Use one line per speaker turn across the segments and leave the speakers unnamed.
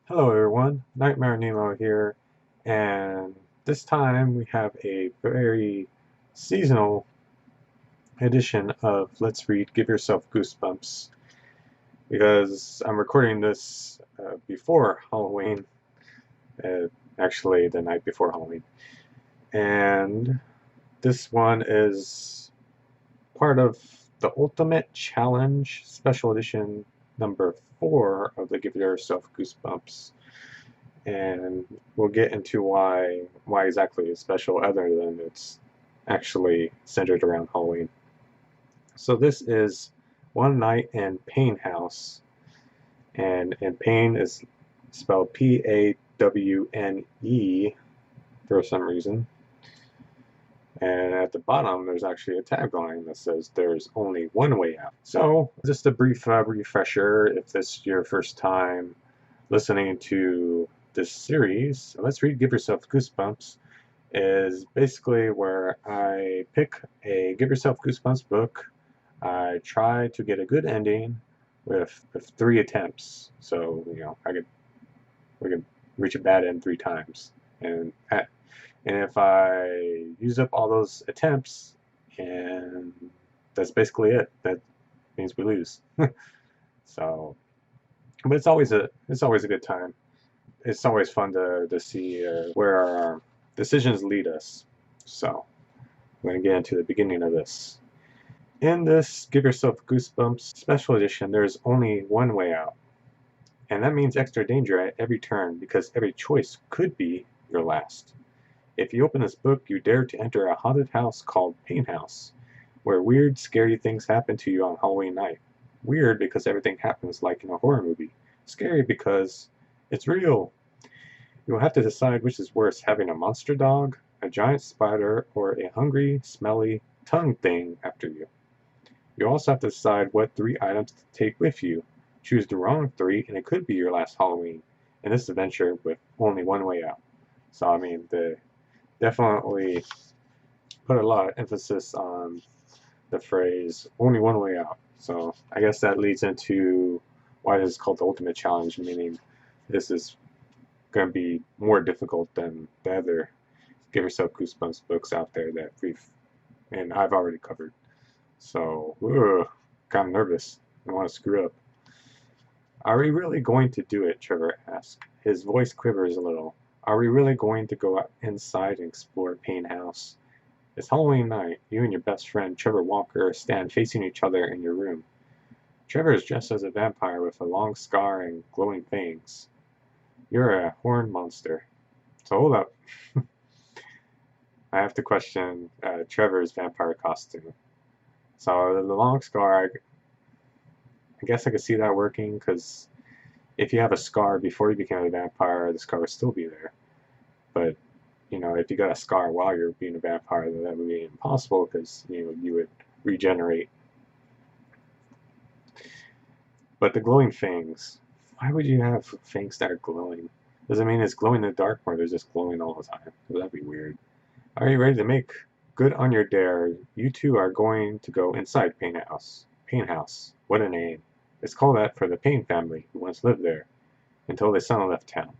Hello everyone, Nightmare Nemo here, and this time we have a very seasonal edition of Let's Read Give Yourself Goosebumps, because I'm recording this before Halloween, uh, actually the night before Halloween, and this one is part of the Ultimate Challenge Special Edition number 4 of the Give Yourself Goosebumps. And we'll get into why exactly it's special other than it's actually centered around Halloween. So this is One Night in Payne House, and Payne is spelled Pawne for some reason. And at the bottom, there's actually a tagline that says there's only one way out. So just a brief refresher, if this is your first time listening to this series, Let's Read Give Yourself Goosebumps is basically where I pick a Give Yourself Goosebumps book. I try to get a good ending with 3 attempts. So, we could reach a bad end 3 times. And if I use up all those attempts, and that's basically it, that means we lose. So, but it's always a good time. It's always fun to see where our decisions lead us. So I'm going to get into the beginning of this. In this Give Yourself Goosebumps special edition, there's only one way out. And that means extra danger at every turn because every choice could be your last. If you open this book, you dare to enter a haunted house called Payne House, where weird, scary things happen to you on Halloween night. Weird because everything happens like in a horror movie. Scary because it's real. You'll have to decide which is worse, having a monster dog, a giant spider, or a hungry, smelly tongue thing after you. You also have to decide what 3 items to take with you. Choose the wrong 3, and it could be your last Halloween in this adventure with only one way out. So, I mean, they definitely put a lot of emphasis on the phrase only one way out. So, I guess that leads into why this is called the Ultimate Challenge, meaning this is going to be more difficult than the other Give Yourself Goosebumps books out there that I've already covered. So, kind of nervous. I want to screw up. Are we really going to do it? Trevor asks. His voice quivers a little. Are we really going to go out inside and explore Payne House? It's Halloween night. You and your best friend, Trevor Walker, stand facing each other in your room. Trevor is dressed as a vampire with a long scar and glowing fangs. You're a horned monster. So hold up. I have to question Trevor's vampire costume. So the long scar, I guess I could see that working because if you have a scar before you became a vampire, the scar would still be there. But if you got a scar while you're being a vampire, then that would be impossible because you would regenerate. But the glowing fangs, why would you have fangs that are glowing? Does it mean it's glowing in the dark or they're just glowing all the time? That'd be weird. Are you ready to make good on your dare? You two are going to go inside Payne House. Payne House. What a name. It's called that for the Payne family who once lived there, until they suddenly left town.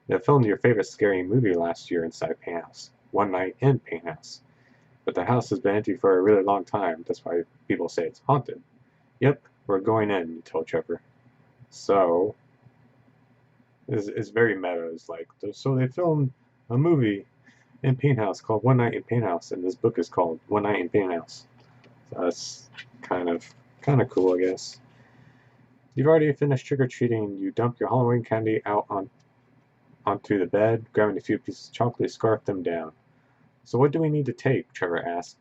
They filmed your favorite scary movie last year inside Payne House. One Night in Payne House. But the house has been empty for a really long time. That's why people say it's haunted. Yep, we're going in, you told Trevor. So, it's very meta. It's like, so they filmed a movie in Payne House called One Night in Payne House, and this book is called One Night in Payne House. So that's kind of cool, I guess. You've already finished trick or treating. You dump your Halloween candy out onto the bed, grabbing a few pieces of chocolate, scarf them down. So what do we need to take? Trevor asked.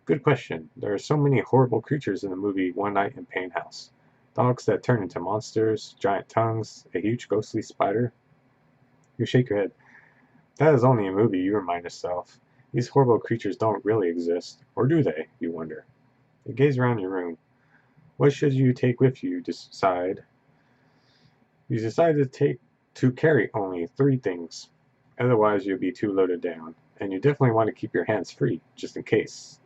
Good question. There are so many horrible creatures in the movie One Night in Payne House. Dogs that turn into monsters, giant tongues, a huge ghostly spider. You shake your head. That is only a movie, you remind yourself. These horrible creatures don't really exist. Or do they, you wonder. You gaze around your room. What should you take with you? You decide to carry only 3 things. Otherwise you'll be too loaded down. And you definitely want to keep your hands free, just in case.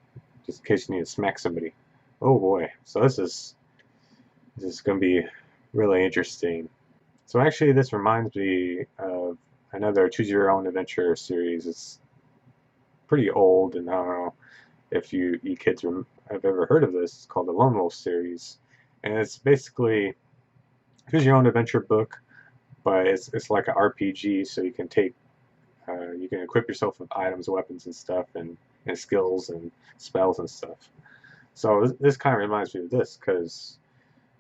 Just in case you need to smack somebody. Oh boy. So this is going to be really interesting. So actually, this reminds me of another Choose Your Own Adventure series. It's pretty old, and I don't know if you kids have ever heard of this. It's called the Lone Wolf series, and it's basically Choose Your Own Adventure book, but it's like an RPG, so you can take you can equip yourself with items, weapons, and stuff, and skills and spells and stuff. So this kind of reminds me of this because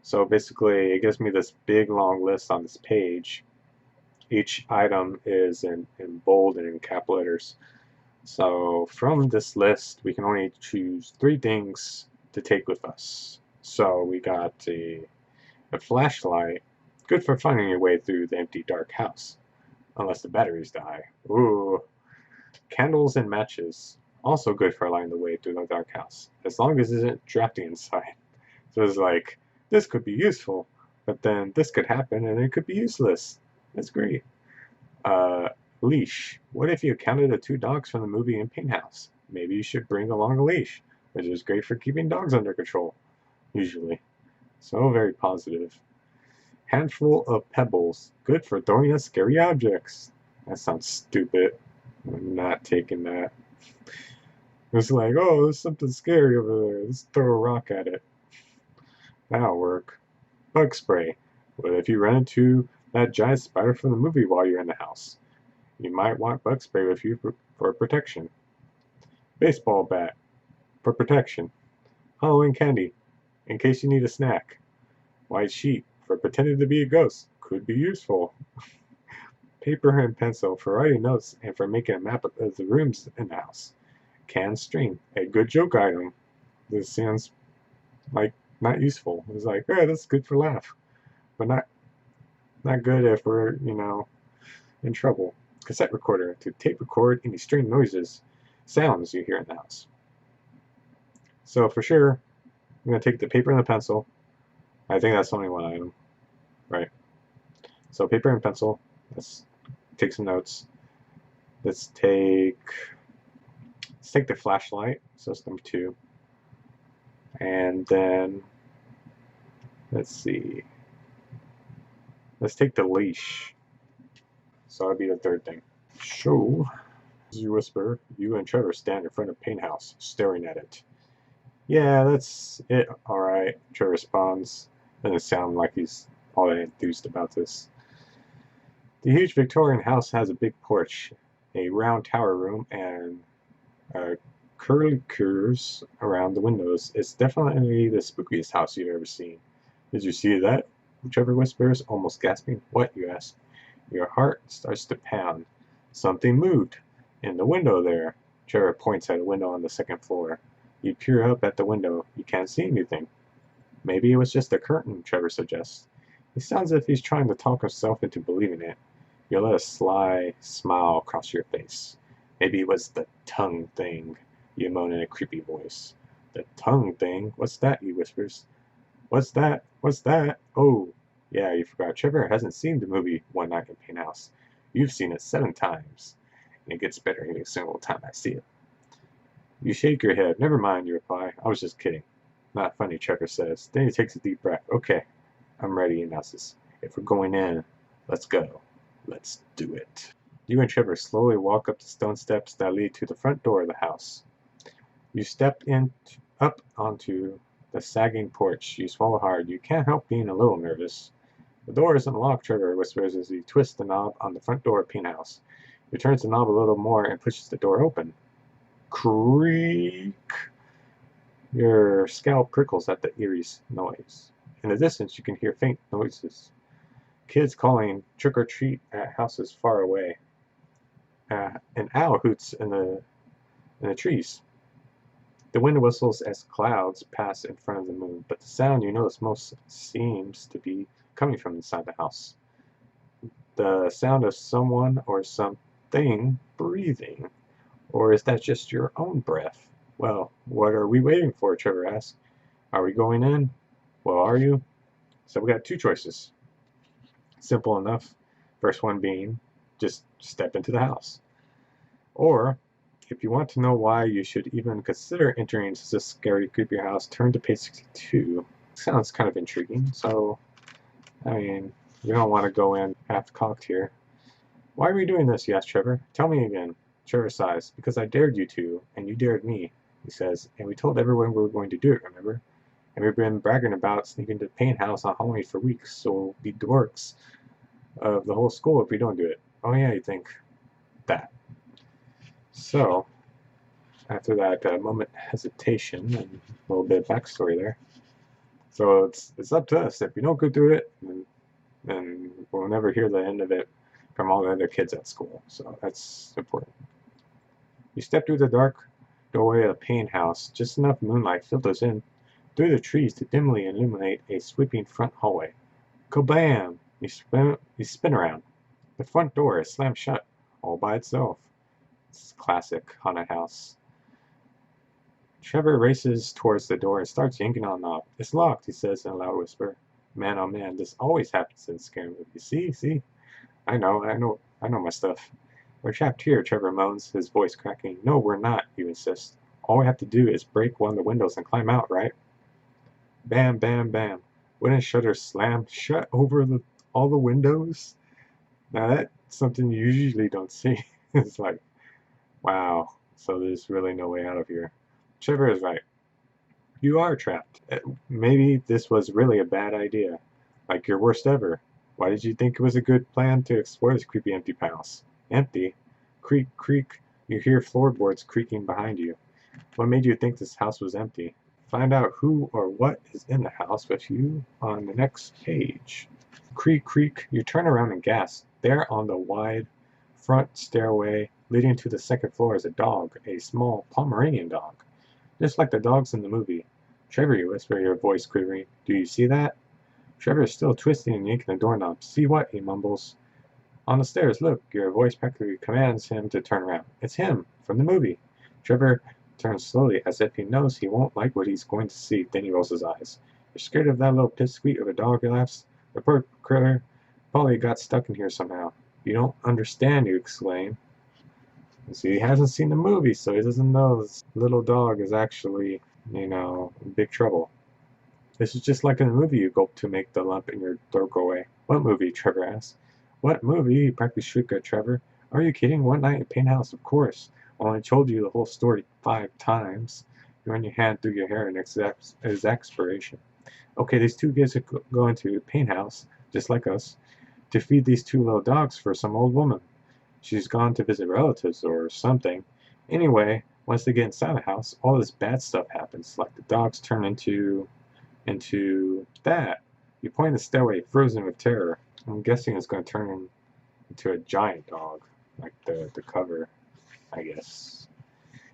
so basically it gives me this big long list on this page. Each item is in bold and in cap letters. So from this list, we can only choose 3 things to take with us. So we got a flashlight, good for finding your way through the empty dark house, unless the batteries die. Ooh. Candles and matches, also good for lighting the way through the dark house, as long as it isn't drafty inside. So it's like, this could be useful, but then this could happen and it could be useless. That's great. Leash. What if you counted the 2 dogs from the movie in Payne House? Maybe you should bring along a leash, which is great for keeping dogs under control, usually. So very positive. Handful of pebbles, good for throwing at scary objects. That sounds stupid. I'm not taking that. It's like, oh, there's something scary over there. Let's throw a rock at it. That'll work. Bug spray. What if you run into that giant spider from the movie while you're in the house? You might want bug spray with you for protection. Baseball bat for protection. Halloween candy in case you need a snack. White sheet for pretending to be a ghost. Could be useful. Paper and pencil for writing notes and for making a map of the rooms in the house. Canned string, a good joke item. This sounds like not useful. It's like, yeah, that's good for laugh, but not good if we're in trouble. Cassette recorder to tape record any strange noises, sounds you hear in the house. So for sure, I'm gonna take the paper and the pencil. I think that's only 1 item, right? So paper and pencil. Let's take some notes. Let's take the flashlight. So that's number 2. And then let's see. Let's take the leash. So that'll be the 3rd thing. So, as you whisper, you and Trevor stand in front of Payne House, staring at it. Yeah, that's it. Alright, Trevor responds. Doesn't sound like he's all that enthused about this. The huge Victorian house has a big porch, a round tower room, and curly curves around the windows. It's definitely the spookiest house you've ever seen. Did you see that? Trevor whispers, almost gasping. What? You ask. Your heart starts to pound. Something moved. In the window there. Trevor points at a window on the 2nd floor. You peer up at the window. You can't see anything. Maybe it was just a curtain, Trevor suggests. He sounds as if he's trying to talk himself into believing it. You let a sly smile cross your face. Maybe it was the tongue thing, you moan in a creepy voice. The tongue thing? What's that? He whispers. What's that? What's that? Oh, yeah, you forgot. Trevor hasn't seen the movie One Night in Payne House. You've seen it 7 times, and it gets better every single time I see it. You shake your head. Never mind, you reply. I was just kidding. Not funny, Trevor says. Then he takes a deep breath. Okay, I'm ready, he announces. If we're going in, let's go. Let's do it. You and Trevor slowly walk up the stone steps that lead to the front door of the house. You step up onto the sagging porch. You swallow hard. You can't help being a little nervous. The door isn't locked, Trevor whispers as he twists the knob on the front door of Payne House. He turns the knob a little more and pushes the door open. Creak! Your scalp prickles at the eerie noise. In the distance, you can hear faint noises. Kids calling trick or treat at houses far away. An owl hoots in the trees. The wind whistles as clouds pass in front of the moon, but the sound you notice most seems to be coming from inside the house. The sound of someone or something breathing. Or is that just your own breath? Well, what are we waiting for? Trevor asks. Are we going in? Well, are you? So we got 2 choices. Simple enough. First one being just step into the house. Or, if you want to know why you should even consider entering this scary, creepy house, turn to page 62. Sounds kind of intriguing. So, I mean, You don't want to go in half-cocked here. Why are we doing this? You ask Trevor. Tell me again. Trevor sighs. Because I dared you to, and you dared me, he says. And we told everyone we were going to do it, remember? And we've been bragging about sneaking to the Payne house on Halloween for weeks, so we'll be dorks of the whole school if we don't do it. Oh yeah, you think that. So, after that moment hesitation and a little bit of backstory there. So it's up to us. If we don't go through it, then we'll never hear the end of it from all the other kids at school. So that's important. You step through the dark doorway of the Payne house. Just enough moonlight filters in through the trees to dimly illuminate a sweeping front hallway. Kablam! You spin around. The front door is slammed shut, all by itself. It's classic haunted house. Trevor races towards the door and starts yanking on the knob. It's locked, he says in a loud whisper. Man, oh man, this always happens in scary movies. See? I know my stuff. We're trapped here, Trevor moans, his voice cracking. No, we're not, you insist. All we have to do is break one of the windows and climb out, right? Bam, bam, bam. Wooden shutters slam shut over all the windows. Now that's something you usually don't see. It's like, wow, so there's really no way out of here. Trevor is right. You are trapped. Maybe this was really a bad idea. Like your worst ever. Why did you think it was a good plan to explore this creepy empty house? Empty? Creak, creak. You hear floorboards creaking behind you. What made you think this house was empty? Find out who or what is in the house with you on the next page. Creak, creak. You turn around and gasp. There on the wide front stairway leading to the second floor is a dog, a small Pomeranian dog. Just like the dogs in the movie. Trevor, you whisper, your voice quivering. Do you see that? Trevor is still twisting and yanking the doorknob. See what? He mumbles. On the stairs, look. Your voice practically commands him to turn around. It's him, from the movie. Trevor turns slowly, as if he knows he won't like what he's going to see. Then he rolls his eyes. You're scared of that little pipsqueak of a dog, he laughs. The poor critter probably got stuck in here somehow. You don't understand, you exclaim. See, he hasn't seen the movie, so he doesn't know this little dog is actually, in big trouble. This is just like in the movie you gulp to make the lump in your throat go away. What movie? Trevor asks. What movie? He practically shrieked at Trevor. Are you kidding? One night in Payne House, of course. I only told you the whole story 5 times. You run your hand through your hair in exasperation. Okay, these 2 kids are going to Payne House, just like us, to feed these 2 little dogs for some old woman. She's gone to visit relatives or something. Anyway, once they get inside the house, all this bad stuff happens, like the dogs turn into that. You point the stairway, frozen with terror. I'm guessing it's going to turn into a giant dog, like the cover, I guess.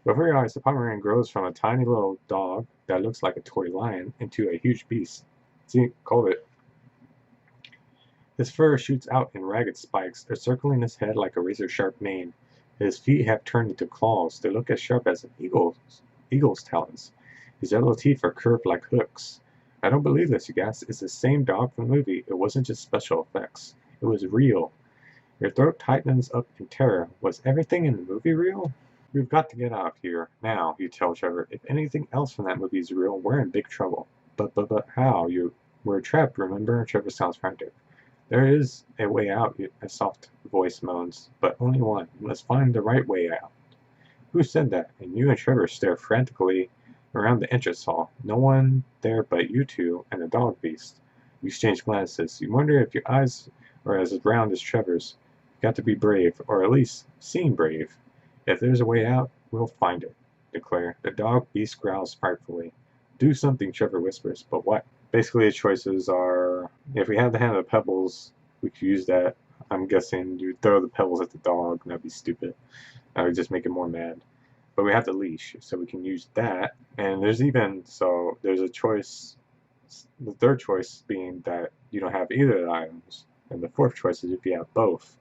Before your eyes, the Pomeranian grows from a tiny little dog that looks like a toy lion into a huge beast. See, called it. His fur shoots out in ragged spikes, encircling his head like a razor-sharp mane. His feet have turned into claws. They look as sharp as an eagle's talons. His yellow teeth are curved like hooks. I don't believe this, you gasp. It's the same dog from the movie. It wasn't just special effects. It was real. Your throat tightens up in terror. Was everything in the movie real? We've got to get out of here. Now, you tell Trevor. If anything else from that movie is real, we're in big trouble. But how? We're trapped, remember? Trevor sounds frantic. There is a way out, a soft voice moans, but only one. You must find the right way out. Who said that? And you and Trevor stare frantically around the entrance hall. No one there but you 2 and the dog beast. You exchange glances. You wonder if your eyes are as round as Trevor's. You've got to be brave, or at least seem brave. If there's a way out, we'll find it, declare. The dog beast growls frightfully. Do something, Trevor whispers, but what? Basically, the choices are, if we had the hand of pebbles, we could use that. I'm guessing you throw the pebbles at the dog, and that'd be stupid. That would just make it more mad. But we have the leash, so we can use that. And there's a choice, the third choice being that you don't have either of the items. And the fourth choice is if you have both.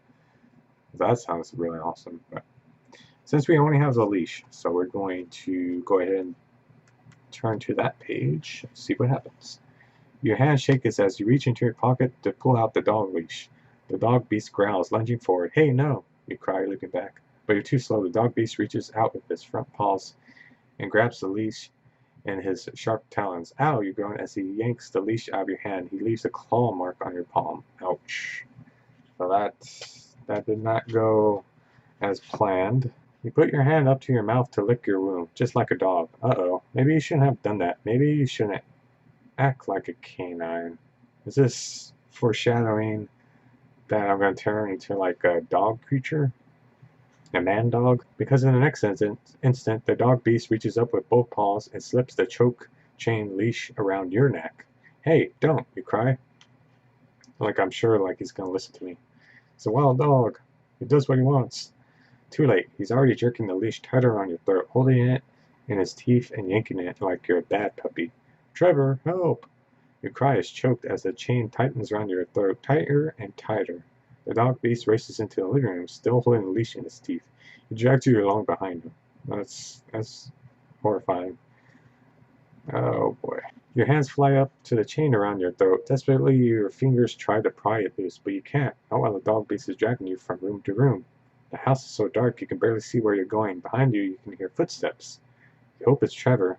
That sounds really awesome. But since we only have the leash, so we're going to go ahead and turn to that page, see what happens. Your hand shakes as you reach into your pocket to pull out the dog leash. The dog beast growls, lunging forward. Hey, no, you cry, looking back. But you're too slow. The dog beast reaches out with his front paws and grabs the leash in his sharp talons. Ow, you groan as he yanks the leash out of your hand. He leaves a claw mark on your palm. Ouch. So that did not go as planned. You put your hand up to your mouth to lick your wound, just like a dog. Uh-oh. Maybe you shouldn't have done that. Maybe you shouldn't act like a canine. Is this foreshadowing that I'm going to turn into like a dog creature? A man dog? Because in the next instant, the dog beast reaches up with both paws and slips the choke chain leash around your neck. Hey, don't, you cry. Like I'm sure like he's going to listen to me. It's a wild dog. He does what he wants. Too late. He's already jerking the leash tighter around your throat, holding it in his teeth and yanking it like you're a bad puppy. Trevor, help! Your cry is choked as the chain tightens around your throat, tighter and tighter. The dog beast races into the living room, still holding the leash in his teeth. He drags you along behind him. That's horrifying. Oh boy. Your hands fly up to the chain around your throat. Desperately, your fingers try to pry it loose, but you can't. Not while the dog beast is dragging you from room to room. The house is so dark you can barely see where you're going. Behind you, you can hear footsteps. You hope it's Trevor.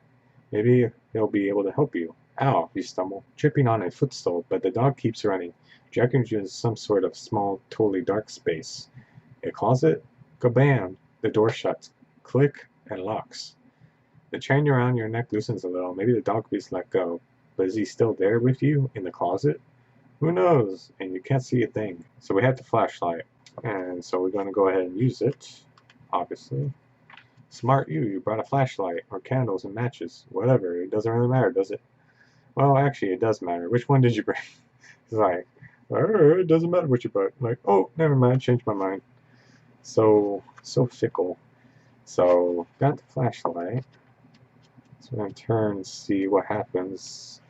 Maybe he'll be able to help you. Ow, you stumble, tripping on a footstool, but the dog keeps running, dragging you into some sort of small, totally dark space. A closet? Kabam! The door shuts. Click, and locks. The chain around your neck loosens a little. Maybe the dog beast let go. But is he still there with you, in the closet? Who knows? And you can't see a thing. So we have the flashlight. And so we're going to go ahead and use it, obviously. Smart you brought a flashlight, or candles and matches. Whatever, it doesn't really matter, does it? Well, actually, it does matter. Which one did you bring? It's like, it doesn't matter what you brought. Like, oh, never mind, changed my mind. So fickle. So, got the flashlight. So I'm going to turn and see what happens.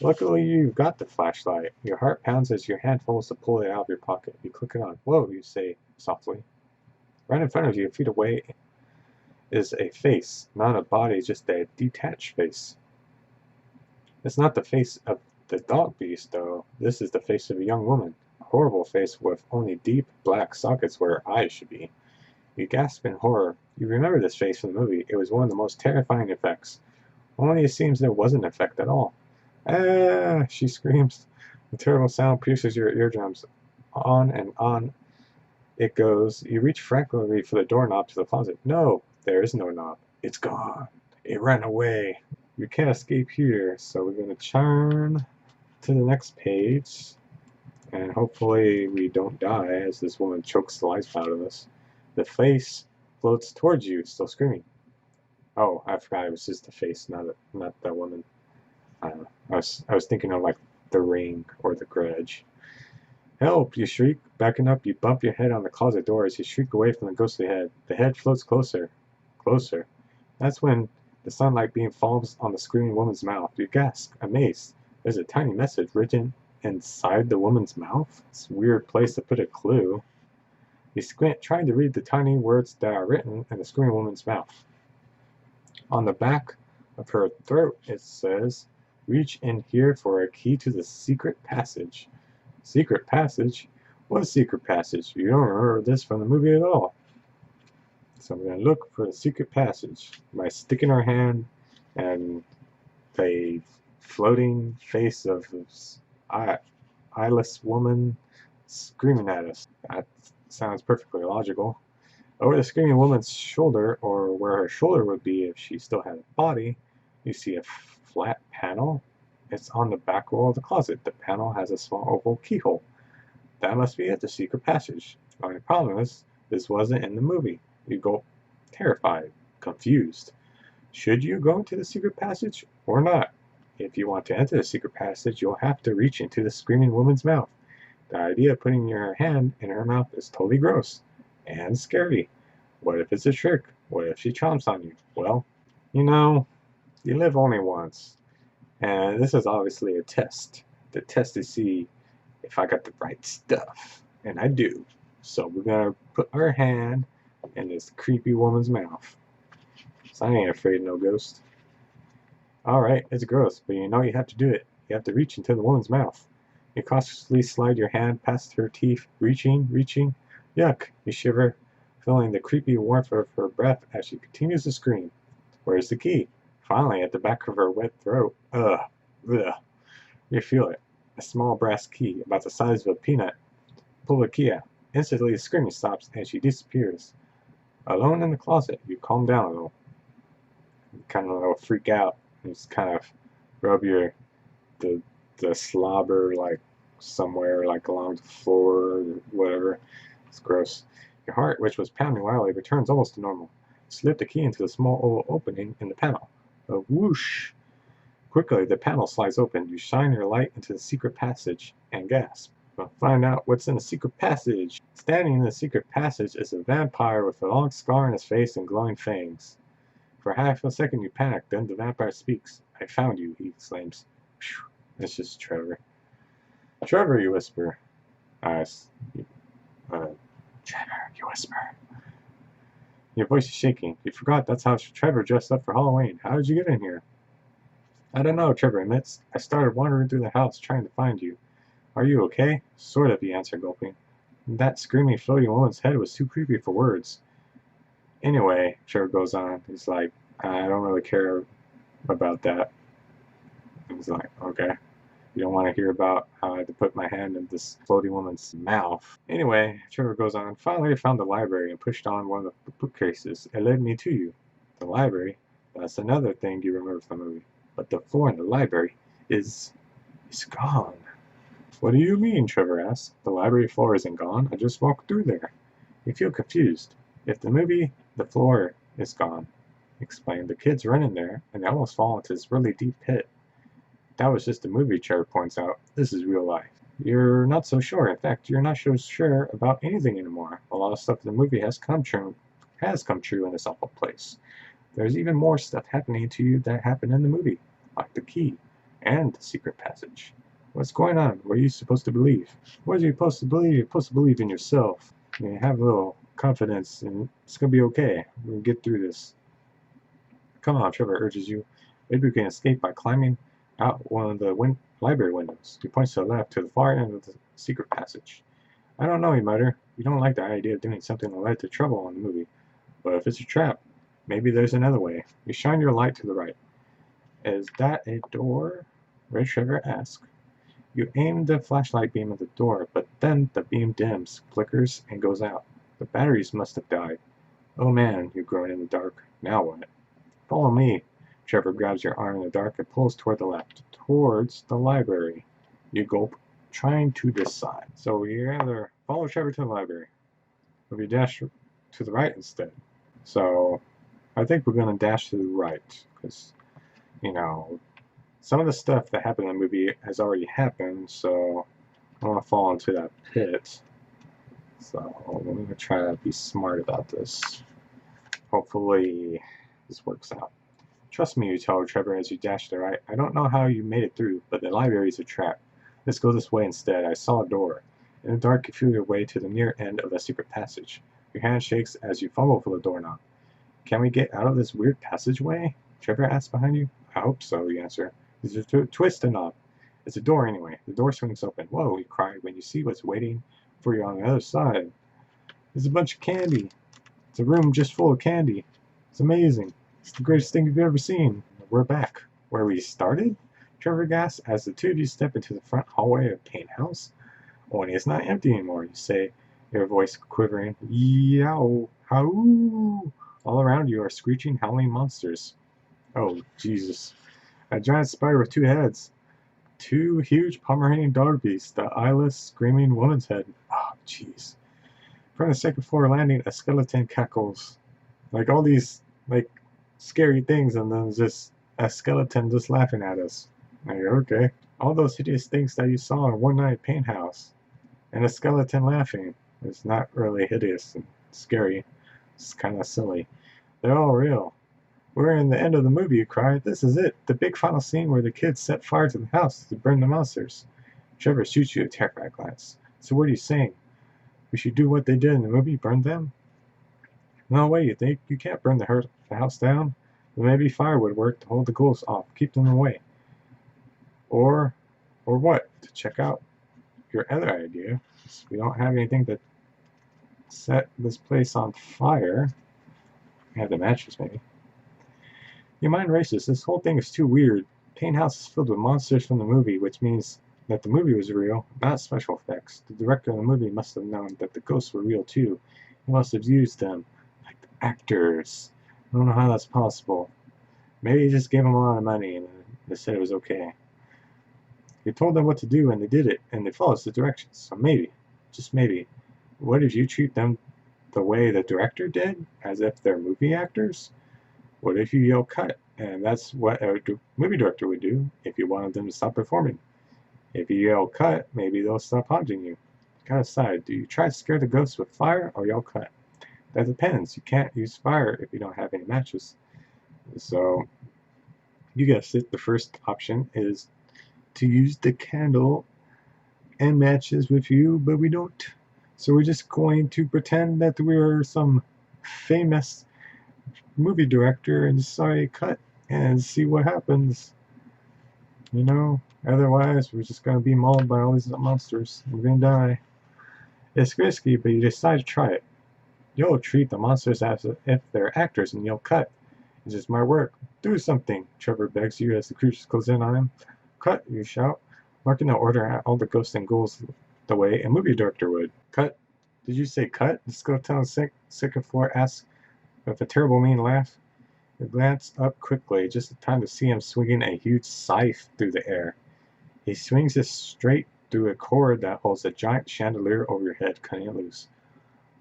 Luckily, you've got the flashlight. Your heart pounds as your hand falls to pull it out of your pocket. You click it on. Whoa, you say softly. Right in front of you, feet away, is a face. Not a body, just a detached face. It's not the face of the dog beast, though. This is the face of a young woman. A horrible face with only deep black sockets where her eyes should be. You gasp in horror. You remember this face from the movie. It was one of the most terrifying effects. Only it seems there wasn't an effect at all. Ah! She screams. The terrible sound pierces your eardrums. On and on it goes. You reach frantically for the doorknob to the closet. No! There is no knob. It's gone. It ran away. You can't escape here, so we're going to turn to the next page. And hopefully we don't die as this woman chokes the life out of us. The face floats towards you, still screaming. Oh, I forgot it was just the face, not that woman. I was thinking of like The Ring or The Grudge. Help! You shriek. Backing up, you bump your head on the closet door as you shriek away from the ghostly head. The head floats closer. Closer. That's when the sunlight beam falls on the screaming woman's mouth. You gasp, amazed. There's a tiny message written inside the woman's mouth. It's a weird place to put a clue. You squint, trying to read the tiny words that are written in the screaming woman's mouth. On the back of her throat, it says, "Reach in here for a key to the secret passage." Secret passage? What secret passage? You don't remember this from the movie at all. So I'm going to look for the secret passage by sticking our hand and a floating face of an eyeless woman screaming at us. That sounds perfectly logical. Over the screaming woman's shoulder, or where her shoulder would be if she still had a body, you see a flat panel. It's on the back wall of the closet. The panel has a small oval keyhole. That must be it, the secret passage. The only problem is, this wasn't in the movie. You go terrified, confused. Should you go into the secret passage or not? If you want to enter the secret passage, you'll have to reach into the screaming woman's mouth. The idea of putting your hand in her mouth is totally gross and scary. What if it's a trick? What if she chomps on you? Well, you know, you live only once. And this is obviously a test. The test to see if I got the right stuff. And I do. So we're going to put our hand in this creepy woman's mouth. So I ain't afraid of no ghost. Alright, it's gross, but you know you have to do it. You have to reach into the woman's mouth. You cautiously slide your hand past her teeth, reaching. Yuck! You shiver, feeling the creepy warmth of her breath as she continues to scream. Where's the key? Finally, at the back of her wet throat, ugh, you feel it. A small brass key, about the size of a peanut. Pull the key out. Instantly, the screaming stops, and she disappears. Alone in the closet, you calm down a little. You kind of freak out. You just kind of rub the the slobber like somewhere like along the floor or whatever. It's gross. Your heart, which was pounding wildly, returns almost to normal. Slip the key into the small oval opening in the panel. A whoosh! Quickly, the panel slides open. You shine your light into the secret passage and gasp. Well, find out what's in the secret passage. Standing in the secret passage is a vampire with a long scar on his face and glowing fangs. For half a second you panic, then the vampire speaks. I found you, he exclaims. Phew, it's just Trevor. Trevor, you whisper. Uh, Trevor, you whisper. Your voice is shaking. You forgot that's how Trevor dressed up for Halloween. How did you get in here? I don't know, Trevor admits. I started wandering through the house trying to find you. Are you okay? Sort of, he answered, gulping. That screaming floating woman's head was too creepy for words. Anyway, Trevor goes on. He's like, I don't really care about that. He's like, okay. You don't want to hear about how I had to put my hand in this floating woman's mouth. Anyway, Trevor goes on. Finally, I found the library and pushed on one of the bookcases. It led me to you. The library? That's another thing you remember from the movie. But the floor in the library is gone. What do you mean? Trevor asks. The library floor isn't gone. I just walked through there. You feel confused. If the movie, the floor is gone. Explained. The kids run in there and they almost fall into this really deep pit. That was just a movie, Trevor points out. This is real life. You're not so sure. In fact, you're not so sure about anything anymore. A lot of stuff in the movie has come true in this awful place. There's even more stuff happening to you that happened in the movie, like the key and the secret passage. What's going on? What are you supposed to believe? What are you supposed to believe? You're supposed to believe in yourself. You have a little confidence, and it's going to be okay. We'll get through this. Come on, Trevor urges you. Maybe we can escape by climbing out one of the library windows. He points to the left, to the far end of the secret passage. I don't know, you mutter. You don't like the idea of doing something that led to trouble in the movie. But if it's a trap, maybe there's another way. You shine your light to the right. Is that a door? Red Trevor asks. You aim the flashlight beam at the door, but then the beam dims, flickers, and goes out. The batteries must have died. Oh man, you groan in the dark. Now what? Follow me. Trevor grabs your arm in the dark and pulls toward the left, towards the library. You gulp, trying to decide. So you either follow Trevor to the library, or you dash to the right instead. So I think we're going to dash to the right, because, you know, some of the stuff that happened in the movie has already happened, so I don't want to fall into that pit. So I'm going to try to be smart about this. Hopefully this works out. Trust me, you tell Trevor as you dash to the right. I don't know how you made it through, but the library is a trap. Let's go this way instead. I saw a door. In the dark, you feel your way to the near end of the secret passage. Your hand shakes as you fumble for the doorknob. Can we get out of this weird passageway? Trevor asks behind you. I hope so, you answer. There's a twist the knob. It's a door anyway. The door swings open. Whoa, you cry when you see what's waiting for you on the other side. There's a bunch of candy. It's a room just full of candy. It's amazing. It's the greatest thing you've ever seen. We're back. Where we started? Trevor gasps as the two of you step into the front hallway of Payne House. Only it's not empty anymore, you say, your voice quivering. Yow, how! All around you are screeching, howling monsters. Oh, Jesus. A giant spider with two heads. Two huge Pomeranian dog beasts. The eyeless, screaming woman's head. Oh, jeez. From the second floor landing, a skeleton cackles. Like all these, like, scary things, and then just a skeleton just laughing at us. Like, okay. All those hideous things that you saw in One Night Payne House. And a skeleton laughing. It's not really hideous and scary. It's kind of silly. They're all real. We're in the end of the movie, you cry. This is it. The big final scene where the kids set fire to the house to burn the monsters. Trevor shoots you a terrified glance. So what are you saying? We should do what they did in the movie, burn them? No way, you think? You can't burn the house down. But maybe fire would work to hold the ghouls off, keep them away. Or what? To check out your other idea. We don't have anything to set this place on fire. We have the matches, maybe. Your mind races. This whole thing is too weird. Payne House is filled with monsters from the movie, which means that the movie was real, not special effects. The director of the movie must have known that the ghosts were real too. He must have used them like the actors. I don't know how that's possible. Maybe he just gave them a lot of money and they said it was okay. He told them what to do and they did it, and they followed the directions. So maybe, just maybe, what if you treat them the way the director did, as if they're movie actors? What if you yell cut? And that's what a movie director would do if you wanted them to stop performing. If you yell cut, maybe they'll stop haunting you. Gotta decide, do you try to scare the ghosts with fire or yell cut? That depends. You can't use fire if you don't have any matches. So, you guessed it, the first option is to use the candle and matches with you, but we don't. So we're just going to pretend that we're some famous movie director and say cut and see what happens. You know, otherwise we're just gonna be mauled by all these monsters. We're gonna die. It's risky, but you decide to try it. You'll treat the monsters as if they're actors and you'll cut. It's just my work. Do something, Trevor begs you as the creatures close in on him. Cut, you shout, marking the order at all the ghosts and ghouls the way a movie director would. Cut. Did you say cut? The skeleton second floor asks with a terrible mean laugh. He glanced up quickly, just in time to see him swinging a huge scythe through the air. He swings it straight through a cord that holds a giant chandelier over your head, cutting it loose.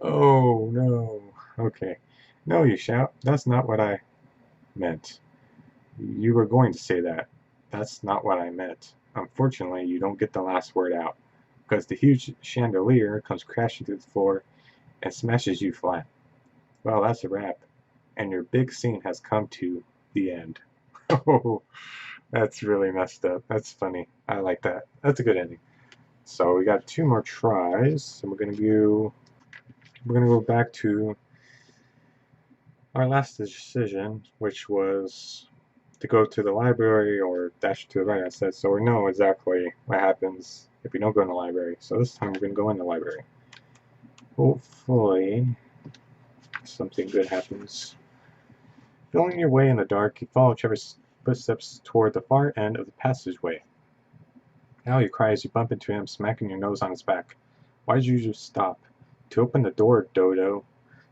Oh, no. Okay. No, you shout. That's not what I meant. You were going to say that. That's not what I meant. Unfortunately, you don't get the last word out, because the huge chandelier comes crashing through the floor and smashes you flat. Well, that's a wrap, and your big scene has come to the end. Oh, that's really messed up. That's funny. I like that. That's a good ending. So we got 2 more tries, and we're gonna go back to our last decision, which was to go to the library or dash to the right, I said, so we know exactly what happens if we don't go in the library. So this time we're going to go in the library. Hopefully something good happens. Feeling your way in the dark, you follow Trevor's footsteps toward the far end of the passageway. Now you cry as you bump into him, smacking your nose on his back. Why did you just stop? To open the door, Dodo,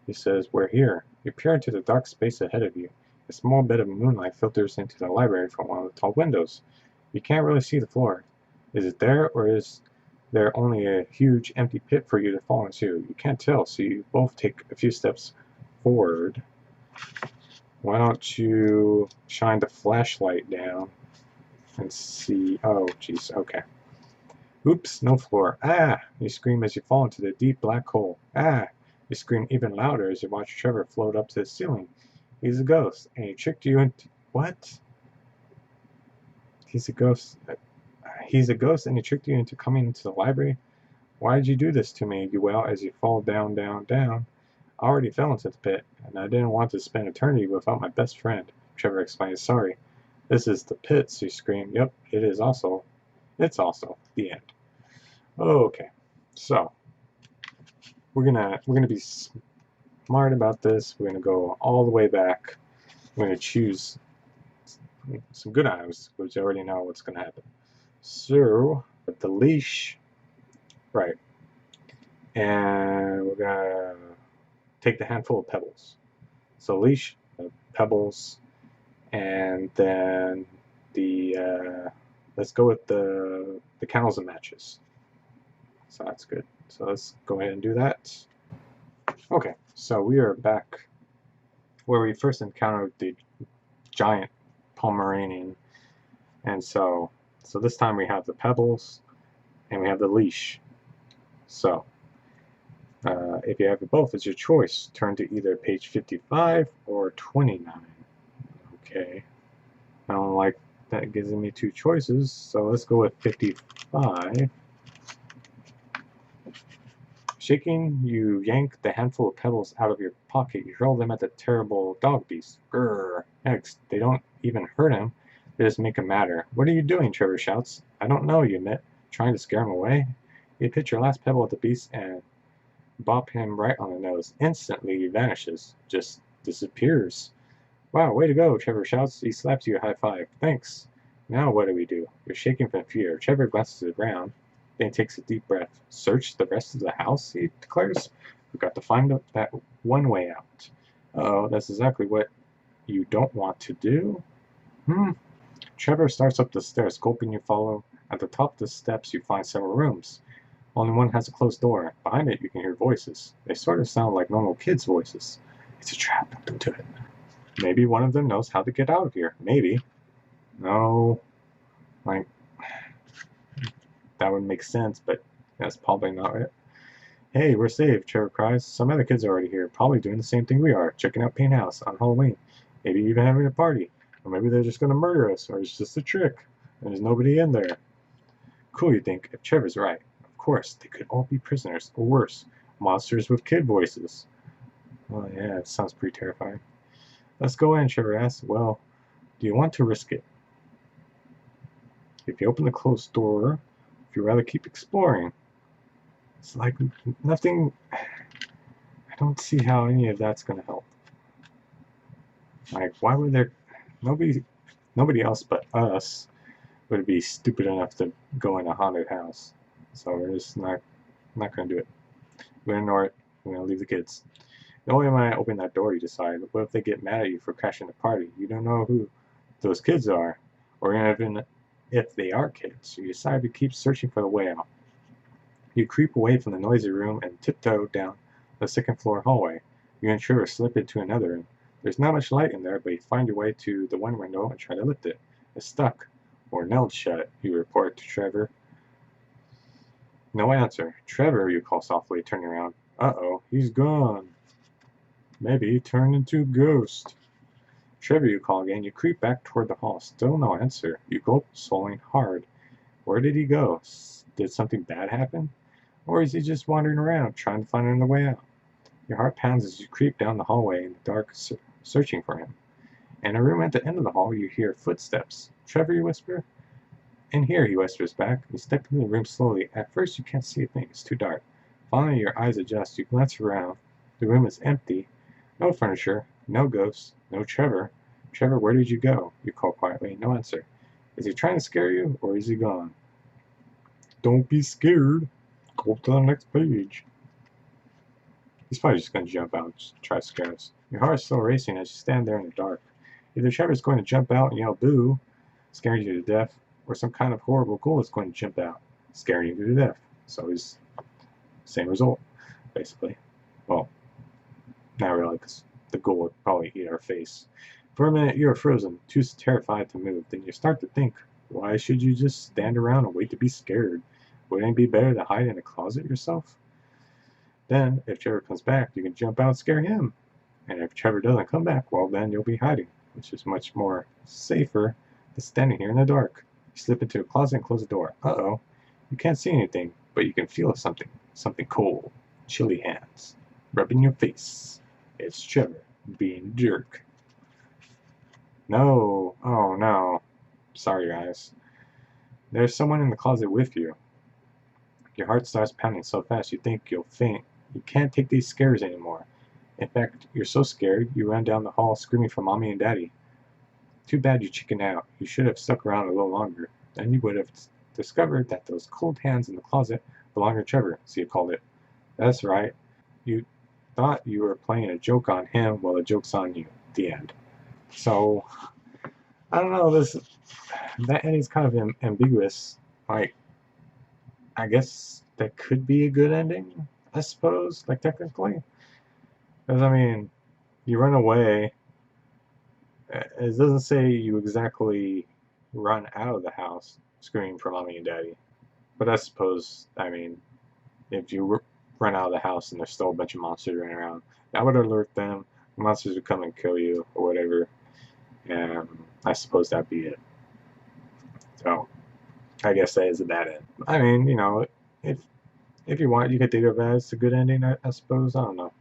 he says, we're here. You peer into the dark space ahead of you. A small bit of moonlight filters into the library from one of the tall windows. You can't really see the floor. Is it there, or is there only a huge empty pit for you to fall into? You can't tell, so you both take a few steps forward. Why don't you shine the flashlight down and see? Oh, jeez, okay. Oops, no floor. Ah! You scream as you fall into the deep black hole. Ah! You scream even louder as you watch Trevor float up to the ceiling. He's a ghost, and he tricked you into... What? He's a ghost. He's a ghost, and he tricked you into coming into the library? Why did you do this to me, you wail as you fall down, down, down. I already fell into the pit, and I didn't want to spend eternity without my best friend. Trevor explains, sorry. This is the pits, you scream. Yep, it is also. It's also the end. Okay, so we're gonna be smart about this. We're gonna go all the way back. We're gonna choose some good items, which I already know what's gonna happen. So, with the leash, right, and we're gonna take the handful of pebbles. So leash, pebbles, and then the let's go with the candles and matches. So that's good. So let's go ahead and do that. Okay, so we are back where we first encountered the giant Pomeranian, and so this time we have the pebbles and we have the leash. So if you have both, it's your choice. Turn to either page 55 or 29. Okay, I don't like that gives me 2 choices, so let's go with 55. Shaking, you yank the handful of pebbles out of your pocket. You hurl them at the terrible dog beast. Grrr. Next, they don't even hurt him. They just make him madder. What are you doing? Trevor shouts. I don't know, you admit. Trying to scare him away? You pitch your last pebble at the beast and bop him right on the nose. Instantly, he vanishes. Just disappears. Wow, way to go, Trevor shouts. He slaps you a high five. Thanks. Now what do we do? You're shaking from fear. Trevor glances around, then takes a deep breath. Search the rest of the house, he declares. We've got to find that one way out. Uh-oh, that's exactly what you don't want to do. Hmm. Trevor starts up the stairs, gulping you follow. At the top of the steps, you find several rooms. Only one has a closed door. Behind it, you can hear voices. They sort of sound like normal kids' voices. It's a trap. Don't do it. Maybe one of them knows how to get out of here. Maybe. No. Like, that would make sense, but that's probably not it. Hey, we're safe, Trevor cries. Some other kids are already here, probably doing the same thing we are, checking out Payne House on Halloween. Maybe even having a party. Or maybe they're just going to murder us, or it's just a trick, and there's nobody in there. Cool, you think, if Trevor's right. Of course, they could all be prisoners, or worse, monsters with kid voices. Oh yeah, it sounds pretty terrifying. Let's go in, Trevor asks. Well, do you want to risk it? If you open the closed door, if you'd rather keep exploring. It's like nothing. I don't see how any of that's going to help. Like, why would there. Nobody else but us would be stupid enough to go in a haunted house. So we're just not going to do it. We're going to ignore it. We're going to leave the kids. The only way I open that door, you decide. What if they get mad at you for crashing the party? You don't know who those kids are, or even if they are kids. So you decide to keep searching for the way out. You creep away from the noisy room and tiptoe down the second floor hallway. You and Trevor slip into another room. There's not much light in there, but you find your way to the one window and try to lift it. It's stuck, or nailed shut, you report to Trevor. No answer. Trevor, you call softly, turning around. Uh-oh, he's gone. Maybe he turned into a ghost. Trevor, you call again. You creep back toward the hall. Still no answer. You gulp, swallowing hard. Where did he go? Did something bad happen? Or is he just wandering around, trying to find another way out? Your heart pounds as you creep down the hallway in the dark, searching for him. In a room at the end of the hall, you hear footsteps. Trevor, you whisper. In here, he whispers back. You step into the room slowly. At first, you can't see a thing. It's too dark. Finally, your eyes adjust. You glance around. The room is empty. No furniture. No ghosts. No Trevor. Trevor, where did you go? You call quietly. No answer. Is he trying to scare you, or is he gone? Don't be scared. Go to the next page. He's probably just going to jump out and just try to scare us. Your heart is still racing as you stand there in the dark. Either Trevor's going to jump out and yell boo, scaring you to death, or some kind of horrible ghoul is going to jump out, scaring you to death. So it's same result, basically. Well, not really, because the ghoul would probably eat our face. For a minute, you are frozen, too terrified to move. Then you start to think, why should you just stand around and wait to be scared? Wouldn't it be better to hide in a closet yourself? Then, if Trevor comes back, you can jump out and scare him. And if Trevor doesn't come back, well, then you'll be hiding, which is much more safer than standing here in the dark. You slip into a closet and close the door. Uh-oh. You can't see anything, but you can feel something. Something cold. Chilly hands. Rubbing your face. It's Trevor being a jerk. No. Oh, no. Sorry, guys. There's someone in the closet with you. Your heart starts pounding so fast you think you'll faint. You can't take these scares anymore. In fact, you're so scared, you run down the hall screaming for Mommy and Daddy. Too bad you chickened out. You should have stuck around a little longer. Then you would have discovered that those cold hands in the closet belonged to Trevor, so you called it. That's right. You thought you were playing a joke on him, well, the joke's on you. The end. So, I don't know, that ending's kind of ambiguous. Like, I guess that could be a good ending, I suppose, like technically. Because, I mean, you run away. It doesn't say you exactly run out of the house screaming for Mommy and Daddy. But I suppose, I mean, if you run out of the house and there's still a bunch of monsters running around, that would alert them. The monsters would come and kill you or whatever. And I suppose that'd be it. So, I guess that is a bad end. I mean, you know, if you want, you could think of that as a good ending, I suppose. I don't know.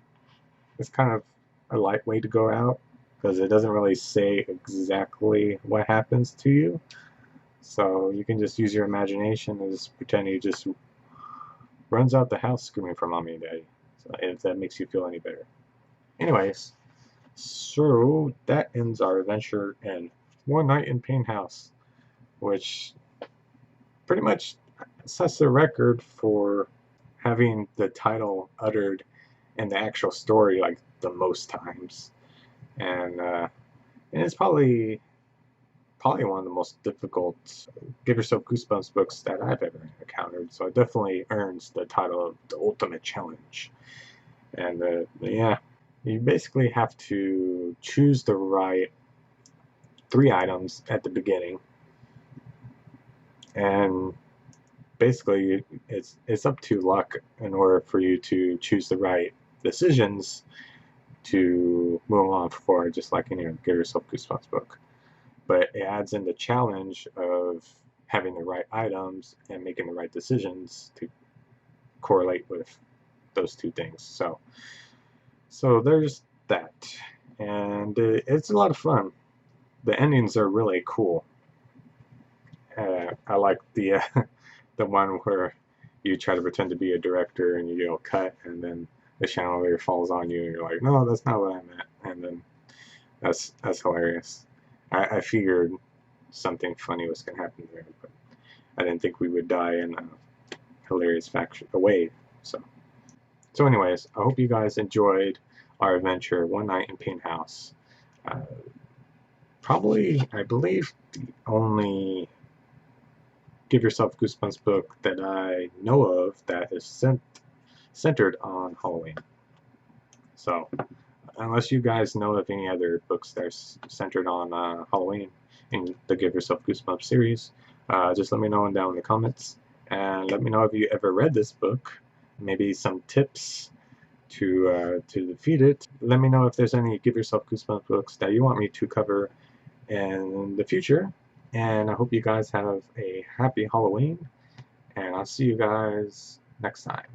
It's kind of a light way to go out because it doesn't really say exactly what happens to you. So you can just use your imagination and just pretend he just runs out the house screaming for Mommy and Daddy. So if that makes you feel any better. Anyways, So that ends our adventure in One Night in Payne House, which pretty much sets the record for having the title uttered in the actual story like the most times. And it's probably one of the most difficult Give Yourself Goosebumps books that I've ever encountered. So it definitely earns the title of the ultimate challenge. And yeah, you basically have to choose the right 3 items at the beginning, and basically it's up to luck in order for you to choose the right decisions to move along forward, just like in your Give Yourself Goosebumps book. But it adds in the challenge of having the right items and making the right decisions to correlate with those 2 things. So there's that, and it's a lot of fun. The endings are really cool. I like the the one where you try to pretend to be a director and you yell cut, and then the chandelier falls on you, and you're like, no, that's not what I meant, and then that's hilarious. I figured something funny was gonna happen there, but I didn't think we would die in a hilarious way. So anyways, I hope you guys enjoyed our adventure, One Night in Payne House. Uh, Probably, I believe, the only Give Yourself Goosebumps book that I know of that is centered on Halloween. So, unless you guys know of any other books that are centered on Halloween in the Give Yourself Goosebumps series, just let me know down in the comments. And let me know if you ever read this book, maybe some tips to defeat it. Let me know if there's any Give Yourself Goosebumps books that you want me to cover in the future. And I hope you guys have a happy Halloween, and I'll see you guys next time.